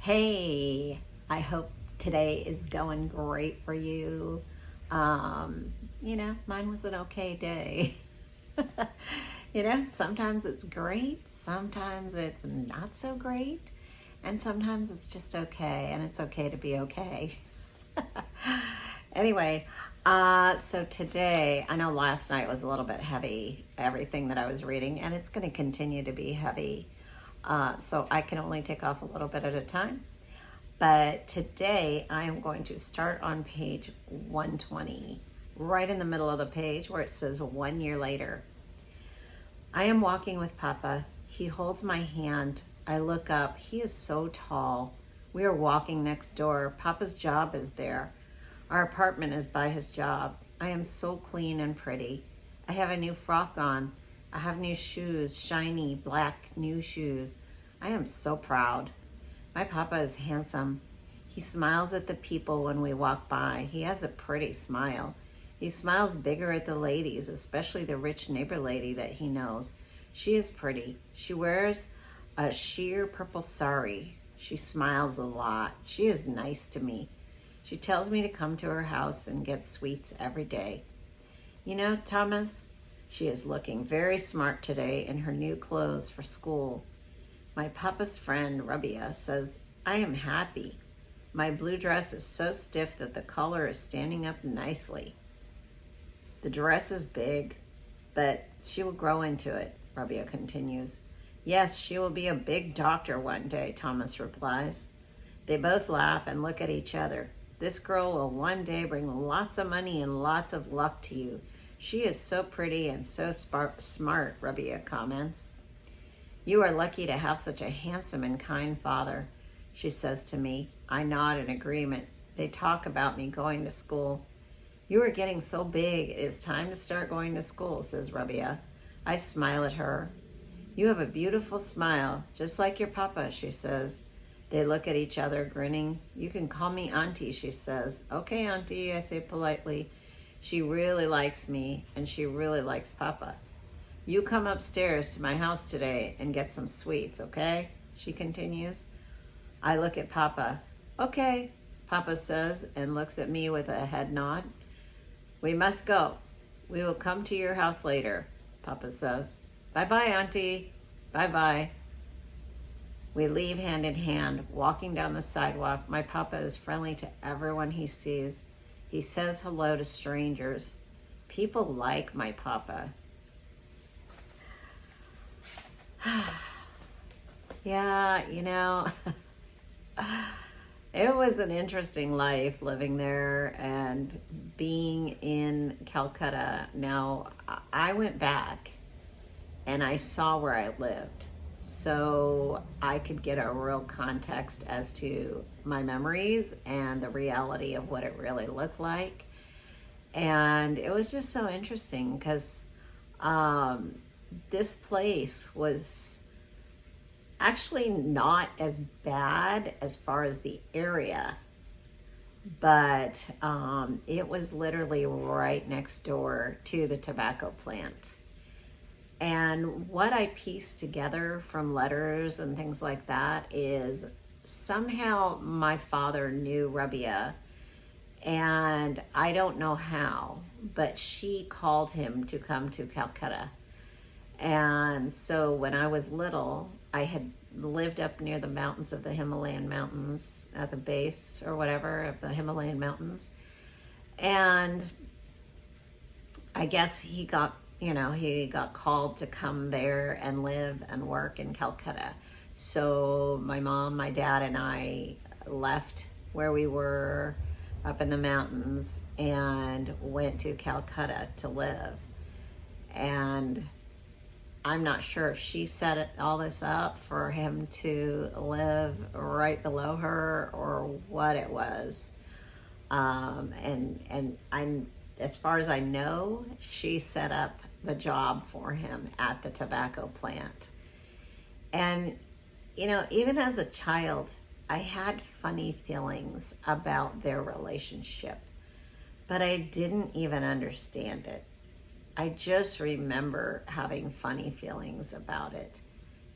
Hey, I hope today is going great for you. Mine was an okay day. Sometimes it's great, sometimes it's not so great, and sometimes it's just okay, and it's okay to be okay. Anyway, so today, I know last night was a little bit heavy, everything that I was reading, and it's going to continue to be heavy. So I can only take off a little bit at a time. But today I am going to start on page 120, right in the middle of the page where it says 1 year later. I am walking with Papa. He holds my hand. I look up. He is so tall. We are walking next door. Papa's job is there. Our apartment is by his job. I am so clean and pretty. I have a new frock on. I have new shoes, shiny black new shoes. I am so proud. My Papa is handsome. He smiles at the people when we walk by. He has a pretty smile. He smiles bigger at the ladies, especially the rich neighbor lady that he knows. She is pretty. She wears a sheer purple sari. She smiles a lot. She is nice to me. She tells me to come to her house and get sweets every day. You know, Thomas, she is looking very smart today in her new clothes for school. My Papa's friend, Rabia, says, I am happy. My blue dress is so stiff that the collar is standing up nicely. The dress is big, but she will grow into it, Rabia continues. Yes, she will be a big doctor one day, Thomas replies. They both laugh and look at each other. This girl will one day bring lots of money and lots of luck to you. She is so pretty and so smart, Rabia comments. You are lucky to have such a handsome and kind father, she says to me. I nod in agreement. They talk about me going to school. You are getting so big, it is time to start going to school, says Rabia. I smile at her. You have a beautiful smile, just like your Papa, she says. They look at each other, grinning. You can call me Auntie, she says. Okay, Auntie, I say politely. She really likes me, and she really likes Papa. You come upstairs to my house today and get some sweets, okay? She continues. I look at Papa. Okay, Papa says and looks at me with a head nod. We must go. We will come to your house later, Papa says. Bye-bye, Auntie. Bye-bye. We leave hand in hand, walking down the sidewalk. My Papa is friendly to everyone he sees. He says hello to strangers. People like my Papa. Yeah, it was an interesting life living there and being in Calcutta. Now, I went back and I saw where I lived, so I could get a real context as to my memories and the reality of what it really looked like. And it was just so interesting because this place was actually not as bad as far as the area, but it was literally right next door to the tobacco plant. And what I pieced together from letters and things like that is somehow my father knew Rabia, and I don't know how, but she called him to come to Calcutta. And so when I was little, I had lived up near the mountains of the Himalayan mountains, at the base or whatever of the Himalayan mountains. And I guess he got called to come there and live and work in Calcutta. So my mom, my dad, and I left where we were up in the mountains and went to Calcutta to live. And I'm not sure if she set all this up for him to live right below her or what it was. And I'm, as far as I know, she set up the job for him at the tobacco plant. And, even as a child, I had funny feelings about their relationship, but I didn't even understand it. I just remember having funny feelings about it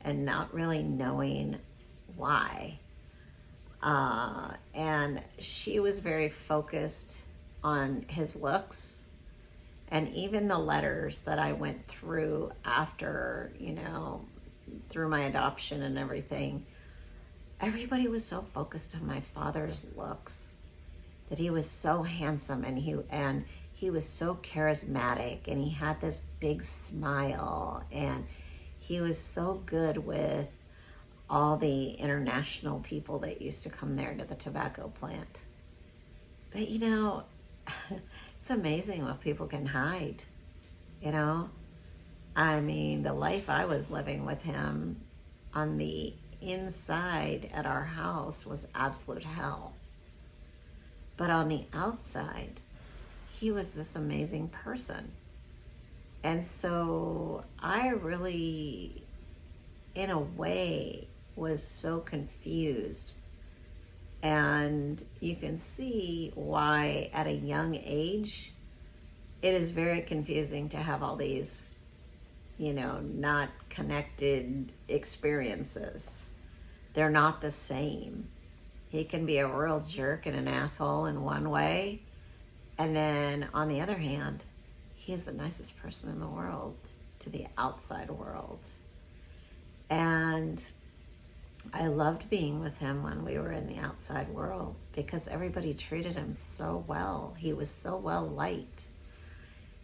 and not really knowing why. And she was very focused on his looks. And even the letters that I went through after, through my adoption and everything, everybody was so focused on my father's looks, that he was so handsome and he was so charismatic and he had this big smile and he was so good with all the international people that used to come there to the tobacco plant. But it's amazing what people can hide, I mean, the life I was living with him on the inside at our house was absolute hell. But on the outside, he was this amazing person. And so I really, in a way, was so confused. And you can see why at a young age, it is very confusing to have all these, not connected experiences. They're not the same. He can be a real jerk and an asshole in one way. And then on the other hand, he is the nicest person in the world to the outside world. And I loved being with him when we were in the outside world because everybody treated him so well. He was so well liked.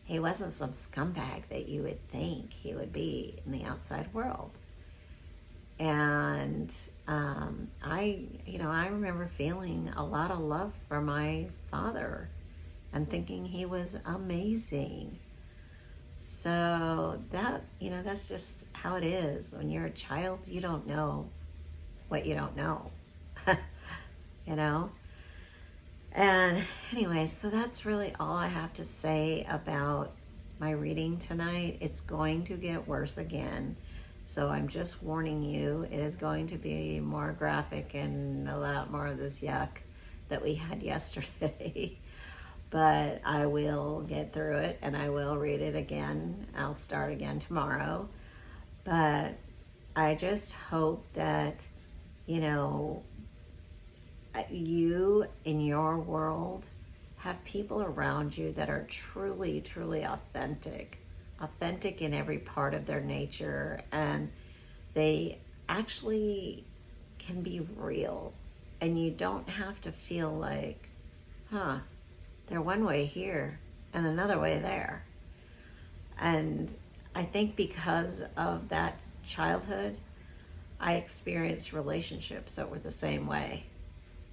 He wasn't some scumbag that you would think he would be in the outside world. And I remember feeling a lot of love for my father and thinking he was amazing. So that's just how it is. When you're a child, you don't know what you don't know, And anyway, so that's really all I have to say about my reading tonight. It's going to get worse again. So I'm just warning you, it is going to be more graphic and a lot more of this yuck that we had yesterday. But I will get through it and I will read it again. I'll start again tomorrow. But I just hope that, you in your world have people around you that are truly, truly authentic in every part of their nature, and they actually can be real, and you don't have to feel like, they're one way here and another way there. And I think because of that childhood, I experienced relationships that were the same way.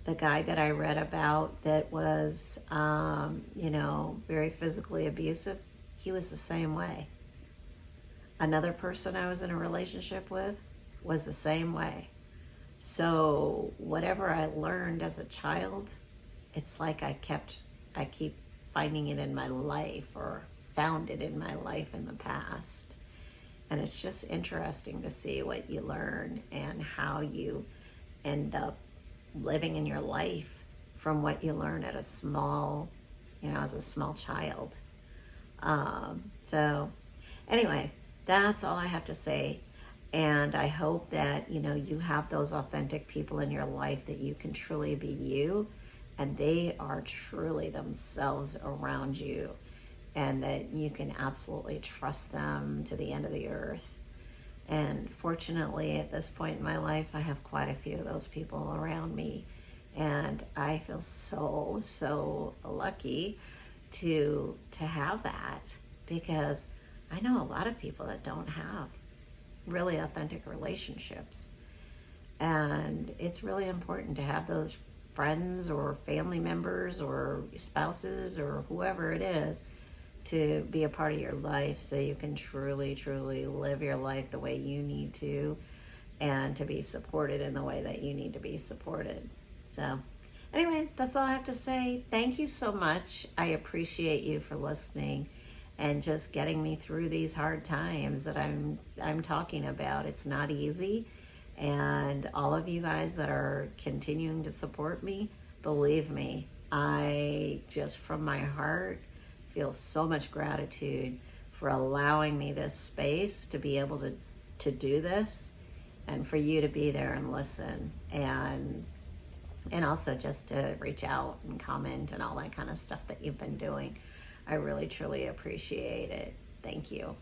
The guy that I read about that was, very physically abusive, he was the same way. Another person I was in a relationship with was the same way. So whatever I learned as a child, it's like I keep finding it in my life or found it in my life in the past. And it's just interesting to see what you learn and how you end up living in your life from what you learn at a small, as a small child. So anyway, that's all I have to say. And I hope that, you have those authentic people in your life that you can truly be you, and they are truly themselves around you, and that you can absolutely trust them to the end of the earth. And fortunately, at this point in my life, I have quite a few of those people around me. And I feel so, so lucky to have that, because I know a lot of people that don't have really authentic relationships. And it's really important to have those friends or family members or spouses or whoever it is to be a part of your life, so you can truly, truly live your life the way you need to, and to be supported in the way that you need to be supported. So anyway, that's all I have to say. Thank you so much. I appreciate you for listening and just getting me through these hard times that I'm talking about. It's not easy. And all of you guys that are continuing to support me, believe me, I just from my heart feel so much gratitude for allowing me this space to be able to do this, and for you to be there and listen. And And also just to reach out and comment and all that kind of stuff that you've been doing. I really, truly appreciate it. Thank you.